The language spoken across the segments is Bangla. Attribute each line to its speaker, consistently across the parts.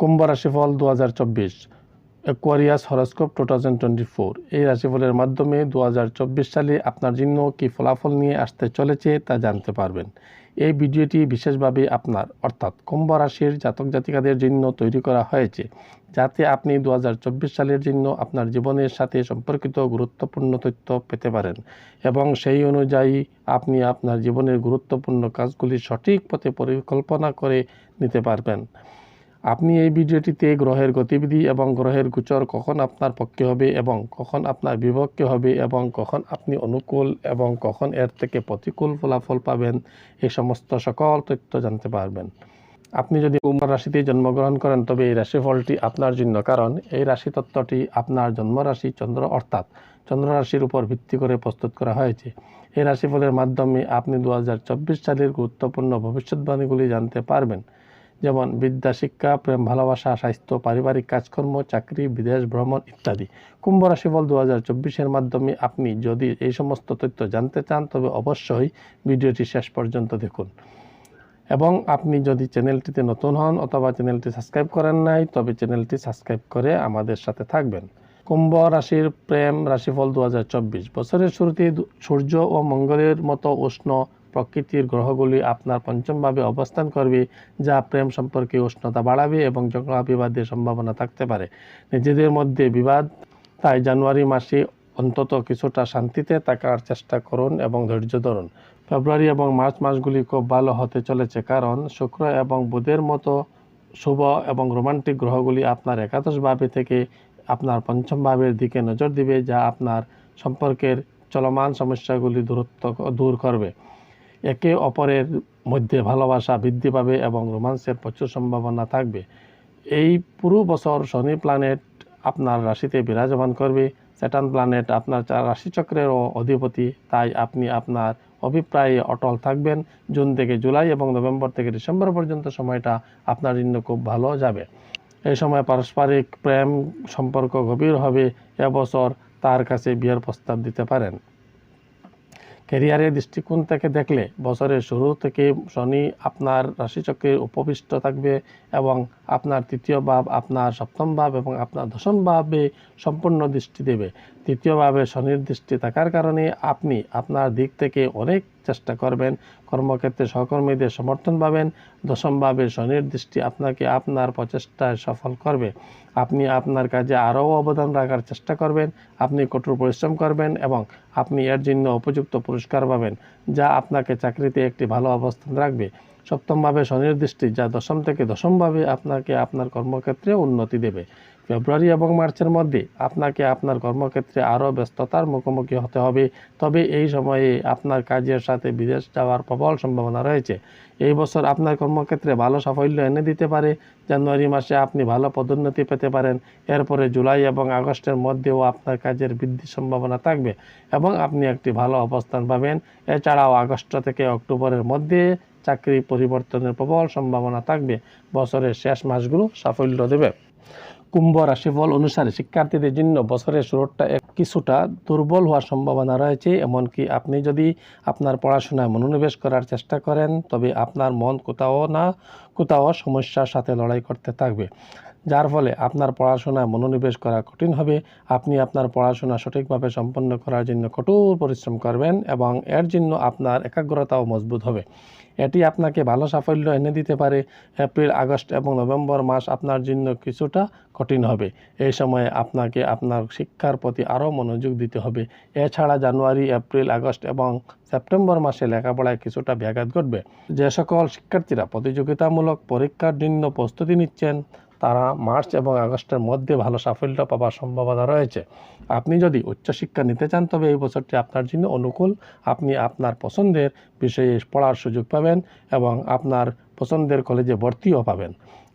Speaker 1: কুম্ভ রাশিফল 2024 অ্যাকোয়ারিয়াস হরোস্কোপ 2024। এই রাশিফলের মাধ্যমে 2024 সালে আপনার জন্য কী ফলাফল নিয়ে আসতে চলেছে তা জানতে পারবেন। এই ভিডিওটি বিশেষভাবে আপনার অর্থাৎ কুম্ভ রাশির জাতক জাতিকাদের জন্য তৈরি করা হয়েছে, যাতে আপনি 2024 সালের জন্য আপনার জীবনের সাথে সম্পর্কিত গুরুত্বপূর্ণ তথ্য পেতে পারেন এবং সেই অনুযায়ী আপনি আপনার জীবনের গুরুত্বপূর্ণ কাজগুলি সঠিক পথে পরিকল্পনা করে নিতে পারবেন। আপনি এই ভিডিওটিতে গ্রহের গতিবিধি এবং গ্রহের গোচর কখন আপনার পক্ষে হবে এবং কখন আপনার বিপক্ষে হবে এবং কখন আপনি অনুকূল এবং কখন এর থেকে প্রতিকূল ফলাফল পাবেন, এই সমস্ত সকল তথ্য জানতে পারবেন। আপনি যদি কুম্ভ রাশিতে জন্মগ্রহণ করেন তবে এই রাশিফলটি আপনার জন্য, কারণ এই রাশিতত্ত্বটি আপনার জন্মরাশি চন্দ্র অর্থাৎ চন্দ্র রাশির উপর ভিত্তি করে প্রস্তুত করা হয়েছে। এই রাশিফলের মাধ্যমে আপনি 2024 সালের গুরুত্বপূর্ণ ভবিষ্যৎবাণীগুলি জানতে পারবেন, যেমন বিদ্যা, শিক্ষা, প্রেম, ভালোবাসা, স্বাস্থ্য, পারিবারিক কাজকর্ম, চাকরি, বিদেশ ভ্রমণ ইত্যাদি। কুম্ভ রাশিফল 2024-এর মাধ্যমে আপনি যদি এই সমস্ত তথ্য জানতে চান তবে অবশ্যই ভিডিওটি শেষ পর্যন্ত দেখুন। এবং আপনি যদি চ্যানেলটিতে নতুন হন অথবা চ্যানেলটি সাবস্ক্রাইব করেন নাই তবে চ্যানেলটি সাবস্ক্রাইব করে আমাদের সাথে থাকবেন। কুম্ভ রাশির প্রেম রাশিফল 2024। বছরের শুরুতে সূর্য ও মঙ্গলের মতো উষ্ণ প্রকৃতির গ্রহগুলি আপনার পঞ্চমভাবে অবস্থান করবে, যা প্রেম সম্পর্কে উষ্ণতা বাড়াবে এবং ঝগড়া বিবাদের সম্ভাবনা থাকতে পারে। নিজেদের মধ্যে বিবাদ, তাই জানুয়ারি মাসে অন্তত কিছুটা শান্তিতে থাকার চেষ্টা করুন এবং ধৈর্য ধরুন। ফেব্রুয়ারি এবং মার্চ মাসগুলি খুব ভালো হতে চলেছে, কারণ শুক্র এবং বুধের মতো শুভ এবং রোমান্টিক গ্রহগুলি আপনার একাদশ ভাবে থেকে আপনার পঞ্চম ভাবের দিকে নজর দিবে, যা আপনার সম্পর্কের চলমান সমস্যাগুলি দূর করবে। একে অপরের মধ্যে ভালোবাসা বৃদ্ধি পাবে এবং রোমান্সের প্রচুর সম্ভাবনা থাকবে। এই পুরো বছর শনি প্ল্যানেট আপনার রাশিতে বিরাজমান করবে। স্যাটার্ন প্ল্যানেট আপনার রাশিচক্রেরও অধিপতি, তাই আপনি আপনার অভিপ্রায়ে অটল থাকবেন। জুন থেকে জুলাই এবং নভেম্বর থেকে ডিসেম্বর পর্যন্ত সময়টা আপনার জন্য খুব ভালো যাবে। এই সময় পারস্পরিক প্রেম সম্পর্ক গভীর হবে। এবছর তার কাছে বিয়ের প্রস্তাব দিতে পারেন। ক্যারিয়ারের দৃষ্টিকোণ থেকে দেখলে বছরের শুরু থেকে শনি আপনার রাশিচক্রে উপবিষ্ট থাকবে এবং আপনার তৃতীয় ভাব, আপনার সপ্তম ভাব এবং আপনার দশম ভাবে সম্পূর্ণ দৃষ্টি দেবে। তৃতীয় ভাবে শনির দৃষ্টি থাকার কারণে আপনি আপনার দিক থেকে অনেক চেষ্টা করবেন, কর্মক্ষেত্রে সহকর্মীদের সমর্থন পাবেন। দশম ভাবে শনির দৃষ্টি আপনাকে আপনার প্রচেষ্টায় সফল করবে। আপনি আপনার কাজে আরও অবদান রাখার চেষ্টা করবেন। আপনি কঠোর পরিশ্রম করবেন এবং আপনি এর জন্য উপযুক্ত পুরস্কার পাবেন, যা আপনাকে চাকরিতে একটি ভালো অবস্থান রাখবে। সপ্তমভাবে শনির দৃষ্টি, যা দশম থেকে দশমভাবে আপনাকে আপনার কর্মক্ষেত্রে উন্নতি দেবে। ফেব্রুয়ারি এবং মার্চের মধ্যে আপনাকে আপনার কর্মক্ষেত্রে আরও ব্যস্ততার মুখোমুখি হতে হবে, তবে এই সময়ে আপনার কাজের সাথে বিদেশ যাওয়ার প্রবল সম্ভাবনা রয়েছে। এই বছর আপনার কর্মক্ষেত্রে ভালো সাফল্য এনে দিতে পারে। জানুয়ারি মাসে আপনি ভালো পদোন্নতি পেতে পারেন। এরপরে জুলাই এবং আগস্টের মধ্যেও আপনার কাজের বৃদ্ধির সম্ভাবনা থাকবে এবং আপনি একটি ভালো অবস্থান পাবেন। এছাড়াও আগস্ট থেকে অক্টোবরের মধ্যে চাকরি পরিবর্তনের প্রবল সম্ভাবনা থাকবে। বছরের শেষ মাসগুলো সাফল্য দেবে। কুম্ভ রাশিফল অনুসারে শিক্ষার্থীদের জন্য বছরের শুরুটা কিছুটা দুর্বল হওয়ার সম্ভাবনা রয়েছে। এমনকি আপনি যদি আপনার পড়াশোনায় মনোনিবেশ করার চেষ্টা করেন তবে আপনার মন কোথাও সমস্যার সাথে লড়াই করতে থাকবে, যার ফলে আপনার পড়াশোনায় মনোনিবেশ করা কঠিন হবে। আপনি আপনার পড়াশোনা সঠিকভাবে সম্পন্ন করার জন্য কঠোর পরিশ্রম করবেন এবং এর জন্য আপনার একাগ্রতাও মজবুত হবে। এটি আপনাকে ভালো সাফল্য এনে দিতে পারে। এপ্রিল, আগস্ট এবং নভেম্বর মাস আপনার জন্য কিছুটা কঠিন হবে। এই সময়ে আপনাকে আপনার শিক্ষার প্রতি আরও মনোযোগ দিতে হবে। এছাড়া জানুয়ারি, এপ্রিল, আগস্ট এবং সেপ্টেম্বর মাসে লেখাপড়ায় কিছুটা ব্যাঘাত ঘটবে। যে সকল শিক্ষার্থীরা প্রতিযোগিতামূলক পরীক্ষার জন্য প্রস্তুতি নিচ্ছেন তারা মার্চ এবং আগস্টের মধ্যে ভালো সাফল্য পাওয়ার সম্ভাবনা রয়েছে। আপনি যদি উচ্চশিক্ষা নিতে চান তবে এই বছরটি আপনার জন্য অনুকূল। আপনি আপনার পছন্দের বিষয়ে পড়ার সুযোগ পাবেন এবং আপনার পছন্দের কলেজে ভর্তিও পাবেন।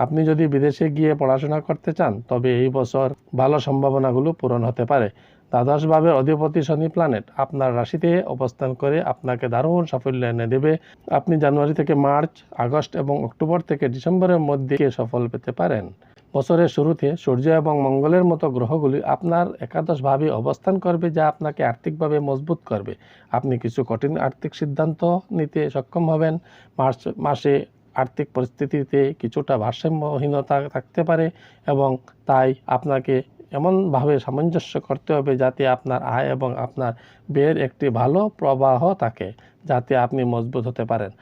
Speaker 1: আপনি যদি বিদেশে গিয়ে পড়াশোনা করতে চান তবে এই বছর ভালো সম্ভাবনাগুলো পূরণ হতে পারে। দ্বাদশ ভাবের অধিপতি শনি প্ল্যানেট আপনার রাশিতে অবস্থান করে আপনাকে দারুণ সাফল্য এনে দেবে। আপনি জানুয়ারি থেকে মার্চ, আগস্ট এবং অক্টোবর থেকে ডিসেম্বরের মধ্যে সফল পেতে পারেন। বছরের শুরুতে সূর্য এবং মঙ্গলের মতো গ্রহগুলি আপনার একাদশ ভাবে অবস্থান করবে, যা আপনাকে আর্থিকভাবে মজবুত করবে। আপনি কিছু কঠিন আর্থিক সিদ্ধান্ত নিতে সক্ষম হবেন। মার্চ মাসে আর্থিক পরিস্থিতিতে কিছুটা ভারসাম্যহীনতা থাকতে পারে এবং তাই আপনাকে এমনভাবে সামঞ্জস্য করতে হবে যাতে আপনার আয় এবং আপনার ব্যয়ের একটি ভালো প্রবাহ থাকে, যাতে আপনি মজবুত হতে পারেন।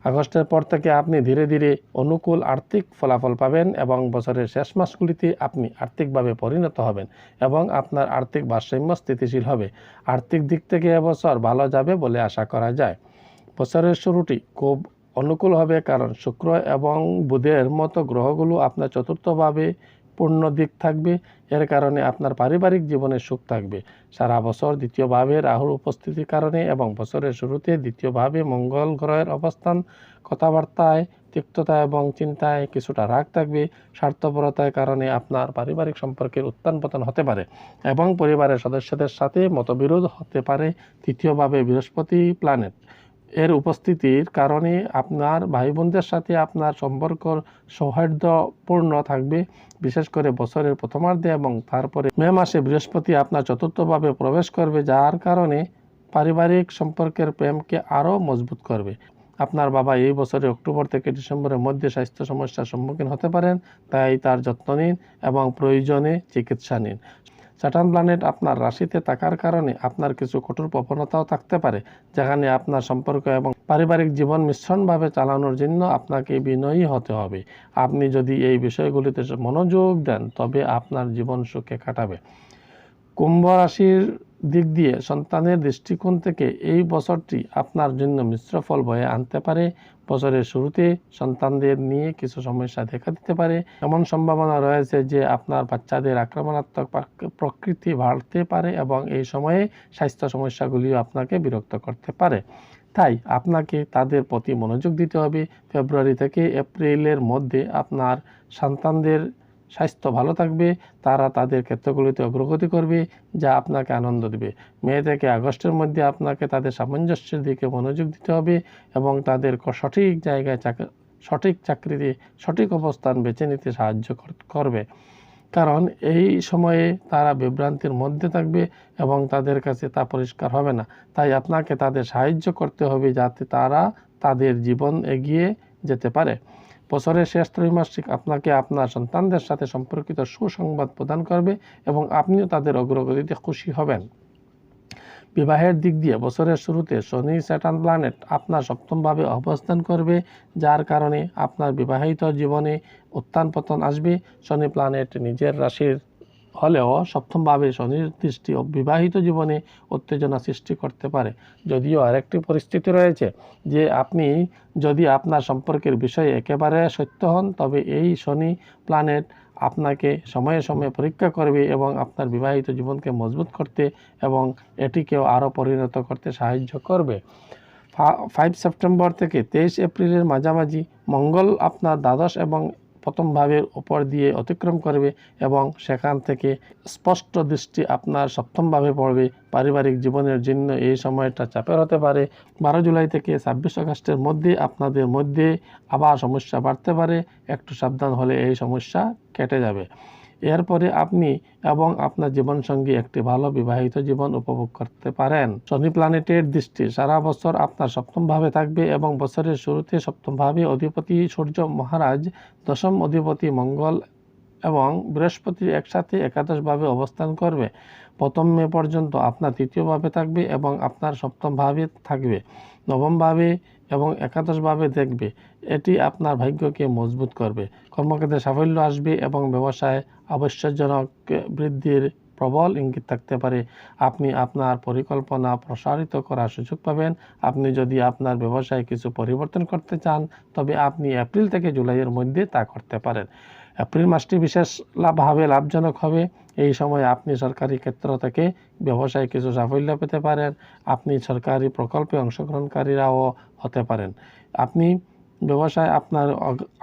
Speaker 1: আগস্টের পর থেকে আপনি ধীরে ধীরে অনুকূল আর্থিক ফলাফল পাবেন এবং বছরের শেষ মাসগুলিতে আপনি আর্থিকভাবে পরিণত হবেন এবং আপনার আর্থিক ভারসাম্য স্থিতিশীল হবে। আর্থিক দিক থেকে এবছর ভালো যাবে বলে আশা করা যায়। বছরের শুরুটি খুব অনুকূল হবে কারণ শুক্র এবং বুধের মতো গ্রহগুলো আপনার চতুর্থভাবে পূর্ণ দিক থাকবে। এর কারণে আপনার পারিবারিক জীবনে সুখ থাকবে। সারা বছর দ্বিতীয়ভাবে রাহুর উপস্থিতির কারণে এবং বছরের শুরুতে দ্বিতীয়ভাবে মঙ্গল গ্রহের অবস্থান কথাবার্তায় তিক্ততা এবং চিন্তায় কিছুটা রাগ থাকবে। স্বার্থপরতার কারণে আপনার পারিবারিক সম্পর্কের উত্থান পতন হতে পারে এবং পরিবারের সদস্যদের সাথে মতবিরোধ হতে পারে। তৃতীয়ভাবে বৃহস্পতি প্ল্যানেট এর উপস্থিতির কারণে আপনার ভাই বোনদের সাথে আপনার সম্পর্ক সৌহার্দ্যপূর্ণ থাকবে, বিশেষ করে বছরের প্রথমার্ধে এবং তারপরে মে মাসে বৃহস্পতি আপনার চতুর্থভাবে প্রবেশ করবে, যার কারণে পারিবারিক সম্পর্কের প্রেমকে আরও মজবুত করবে। আপনার বাবা এই বছরে অক্টোবর থেকে ডিসেম্বরের মধ্যে স্বাস্থ্য সমস্যার সম্মুখীন হতে পারেন, তাই তার যত্ন নিন এবং প্রয়োজনে চিকিৎসা নিন। স্যাটার্ন প্ল্যানেট আপনার রাশিতে থাকার কারণে আপনার কিছু কঠোর প্রবণতাও থাকতে পারে, যেখানে আপনার সম্পর্ক এবং পারিবারিক জীবন মিশ্রণভাবে চালানোর জন্য আপনাকে বিনয়ী হতে হবে। আপনি যদি এই বিষয়গুলিতে মনোযোগ দেন তবে আপনার জীবন সুখে কাটাবে। কুম্ভ রাশির দিক দিয়ে সন্তানের দৃষ্টিকোণ থেকে এই বছরটি আপনার জন্য মিশ্র ফল বয়ে আনতে পারে। বছরের শুরুতে সন্তানদের নিয়ে কিছু সমস্যা দেখা দিতে পারে। এমন সম্ভাবনা রয়েছে যে আপনার বাচ্চাদের আক্রমণাত্মক প্রকৃতি বাড়তে পারে এবং এই সময়ে স্বাস্থ্য সমস্যাগুলিও আপনাকে বিরক্ত করতে পারে। তাই আপনাকে তাদের প্রতি মনোযোগ দিতে হবে। ফেব্রুয়ারি থেকে এপ্রিলের মধ্যে আপনার সন্তানদের স্বাস্থ্য ভালো থাকবে, তারা তাদের ক্ষেত্রগুলিতে অগ্রগতি করবে যা আপনাকে আনন্দ দেবে। মে থেকে আগস্টের মধ্যে আপনাকে তাদের সামঞ্জস্যের দিকে মনোযোগ দিতে হবে এবং তাদের সঠিক জায়গায় সঠিক চাকরিতে সঠিক অবস্থান বেছে নিতে সাহায্য করবে, কারণ এই সময়ে তারা বিভ্রান্তির মধ্যে থাকবে এবং তাদের কাছে তা পরিষ্কার হবে না। তাই আপনাকে তাদের সাহায্য করতে হবে যাতে তারা তাদের জীবন এগিয়ে যেতে পারে। বছরের শেষ ত্রৈমাসিক আপনাকে আপনার সন্তানদের সাথে সম্পর্কিত সুসংবাদ প্রদান করবে এবং আপনিও তাদের অগ্রগতিতে খুশি হবেন। বিবাহের দিক দিয়ে বছরের শুরুতে শনি স্যাটার্ন প্ল্যানেট আপনার সপ্তমভাবে অবস্থান করবে, যার কারণে আপনার বিবাহিত জীবনে উত্থান পতন আসবে। শনি প্ল্যানেট নিজের রাশির হলেও সপ্তমভাবে শনির দৃষ্টি বিবাহিত জীবনে উত্তেজনা সৃষ্টি করতে পারে। যদিও আরেকটি পরিস্থিতি রয়েছে যে আপনি যদি আপনার সম্পর্কের বিষয়ে একেবারে সত্য হন, তবে এই শনি প্ল্যানেট আপনাকে সময়ে সময়ে পরীক্ষা করবে এবং আপনার বিবাহিত জীবনকে মজবুত করতে এবং এটিকেও আরও পরিণত করতে সাহায্য করবে। 5 সেপ্টেম্বর থেকে 23 এপ্রিলের মাঝামাঝি মঙ্গল আপনার দ্বাদশ এবং প্রথম ভাবের উপর দিয়ে অতিক্রম করবে এবং সেখান থেকে স্পষ্ট দৃষ্টি আপনার সপ্তম ভাবে পড়বে। পারিবারিক জীবনের জন্য এই সময়টা চাপের হতে পারে। 12 জুলাই থেকে 26 আগস্টের মধ্যে আপনাদের মধ্যে আবার সমস্যা বাড়তে পারে, একটু সাবধান হলে এই সমস্যা কেটে যাবে। এরপরে আপনি এবং আপনার জীবনসঙ্গী একটি ভালো বিবাহিত জীবন উপভোগ করতে পারেন। শনি প্ল্যানেটের দৃষ্টি সারা বছর আপনার সপ্তম ভাবে থাকবে এবং বছরের শুরুতে সপ্তম ভাবে অধিপতি সূর্য মহারাজ, দশম অধিপতি মঙ্গল এবং বৃহস্পতি একসাথে একাদশভাবে অবস্থান করবে। 1 মে পর্যন্ত আপনার তৃতীয়ভাবে থাকবে এবং আপনার সপ্তম ভাবে থাকবে, নবমভাবে এবং একাদশভাবে দেখবে। এটি আপনার ভাগ্যকে মজবুত করবে, কর্মক্ষেত্রে সাফল্য আসবে এবং ব্যবসায় আবশ্যকজনক বৃদ্ধির প্রবল ইঙ্গিত থাকতে পারে। আপনি আপনার পরিকল্পনা প্রসারিত করার সুযোগ পাবেন। আপনি যদি আপনার ব্যবসায় কিছু পরিবর্তন করতে চান তবে আপনি এপ্রিল থেকে জুলাইয়ের মধ্যে তা করতে পারেন। এপ্রিল মাসটি বিশেষ লাভজনক হবে। এই সময় আপনি সরকারি ক্ষেত্র থেকে ব্যবসায় কিছু সাফল্য পেতে পারেন। আপনি সরকারি প্রকল্পে অংশগ্রহণকারীরাও হতে পারেন। আপনি ব্যবসায় আপনার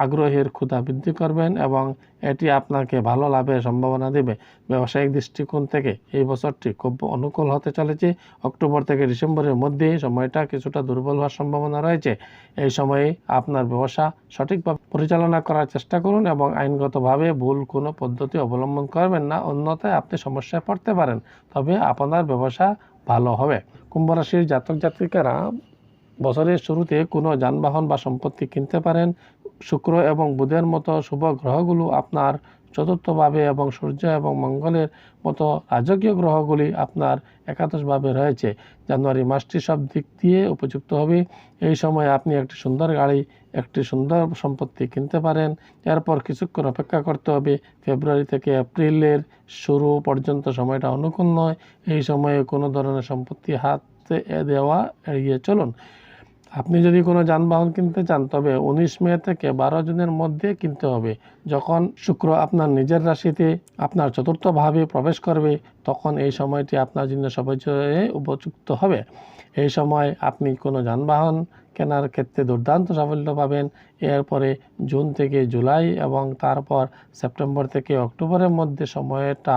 Speaker 1: আগ্রহের ক্ষুধা বৃদ্ধি করবেন এবং এটি আপনাকে ভালো লাভের সম্ভাবনা দেবে। ব্যবসায়িক দৃষ্টিকোণ থেকে এই বছরটি খুব অনুকূল হতে চলেছে। অক্টোবর থেকে ডিসেম্বরের মধ্যে সময়টা কিছুটা দুর্বল হওয়ার সম্ভাবনা রয়েছে। এই সময়ে আপনার ব্যবসা সঠিকভাবে পরিচালনা করার চেষ্টা করুন এবং আইনগতভাবে ভুল কোনো পদ্ধতি অবলম্বন করবেন না, অন্যথায় আপনি সমস্যায় পড়তে পারেন। তবে আপনার ব্যবসা ভালো হবে। কুম্ভ রাশির জাতক জাতিকারা বছরের শুরুতে কোনো যানবাহন বা সম্পত্তি কিনতে পারেন। শুক্র এবং বুধের মতো শুভ গ্রহগুলো আপনার চতুর্থভাবে এবং সূর্য এবং মঙ্গলের মতো রাজকীয় গ্রহগুলি আপনার একাদশভাবে রয়েছে। জানুয়ারি মাসটি সব দিক দিয়ে উপযুক্ত হবে। এই সময় আপনি একটি সুন্দর গাড়ি, একটি সুন্দর সম্পত্তি কিনতে পারেন। এরপর কিছুক্ষণ অপেক্ষা করতে হবে। ফেব্রুয়ারি থেকে এপ্রিলের শুরু পর্যন্ত সময়টা অনুকূল নয়। এই সময়ে কোনো ধরনের সম্পত্তি হাতে দেওয়া এড়িয়ে চলুন। আপনি যদি কোনো যানবাহন কিনতে চান তবে 19 মে থেকে 12 জুনের মধ্যে কিনতে হবে। যখন শুক্র আপনার নিজের রাশিতে আপনার চতুর্থভাবে প্রবেশ করবে তখন এই সময়টি আপনার জন্য সবচেয়ে উপযুক্ত হবে। এই সময় আপনি কোনো যানবাহন কেনার ক্ষেত্রে দুর্দান্ত সাফল্য পাবেন। এরপরে জুন থেকে জুলাই এবং তারপর সেপ্টেম্বর থেকে অক্টোবরের মধ্যে সময়টা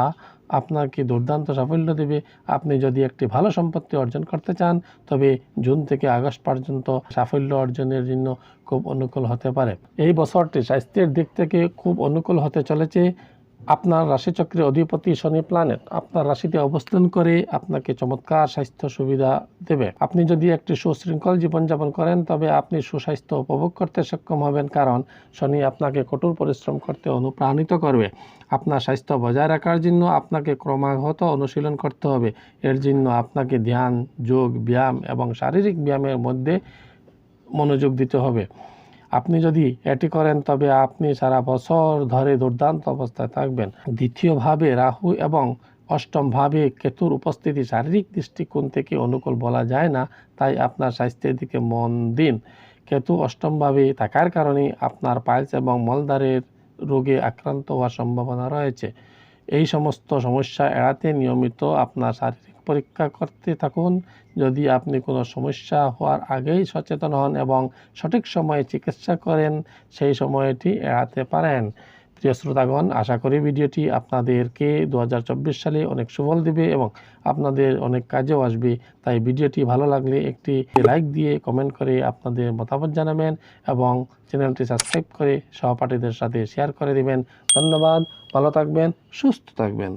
Speaker 1: আপনাকে দুর্দান্ত সাফল্য দেবে। আপনি যদি একটি ভালো সম্পত্তি অর্জন করতে চান তবে জুন থেকে আগস্ট পর্যন্ত সাফল্য অর্জনের জন্য খুব অনুকূল হতে পারে। এই বছরটি স্বাস্থ্যের দিক থেকে খুব অনুকূল হতে চলেছে। আপনার রাশিচক্রের অধিপতি শনি প্ল্যানেট আপনার রাশিতে অবস্থান করে আপনাকে চমৎকার স্বাস্থ্য সুবিধা দেবে। আপনি যদি একটি সুশৃঙ্খল জীবনযাপন করেন তবে আপনি সুস্বাস্থ্য উপভোগ করতে সক্ষম হবেন, কারণ শনি আপনাকে কঠোর পরিশ্রম করতে অনুপ্রাণিত করবে। আপনার স্বাস্থ্য বজায় রাখার জন্য আপনাকে ক্রমাগত অনুশীলন করতে হবে। এর জন্য আপনাকে ধ্যান, যোগ, ব্যায়াম এবং শারীরিক ব্যায়ামের মধ্যে মনোযোগ দিতে হবে। আপনি যদি এটি করেন তবে আপনি সারা বছর ধরে দুর্দান্ত অবস্থায় থাকবেন। দ্বিতীয়ভাবে রাহু এবং অষ্টমভাবে কেতুর উপস্থিতি শারীরিক দৃষ্টিকোণ থেকে অনুকূল বলা যায় না, তাই আপনার স্বাস্থ্যের দিকে মন দিন। কেতু অষ্টমভাবে থাকার কারণে আপনার পাইলস এবং মলদ্বারের রোগে আক্রান্ত হওয়ার সম্ভাবনা রয়েছে। এই সমস্ত সমস্যা এড়াতে নিয়মিত আপনার শারীরিক পরীক্ষা করতে থাকুন। যদি আপনি কোনো সমস্যা হওয়ার আগেই সচেতন হন এবং সঠিক সময়ে চিকিৎসা করেন সেই সময়টি এড়াতে পারেন। প্রিয় শ্রোতাগণ, আশা করি ভিডিওটি আপনাদেরকে 2024 সালে অনেক সুফল দেবে এবং আপনাদের অনেক কাজেও আসবে। তাই ভিডিওটি ভালো লাগলে একটি লাইক দিয়ে কমেন্ট করে আপনাদের মতামত জানাবেন এবং চ্যানেলটি সাবস্ক্রাইব করে সহপাঠীদের সাথে শেয়ার করে দিবেন। ধন্যবাদ। ভালো থাকবেন, সুস্থ থাকবেন।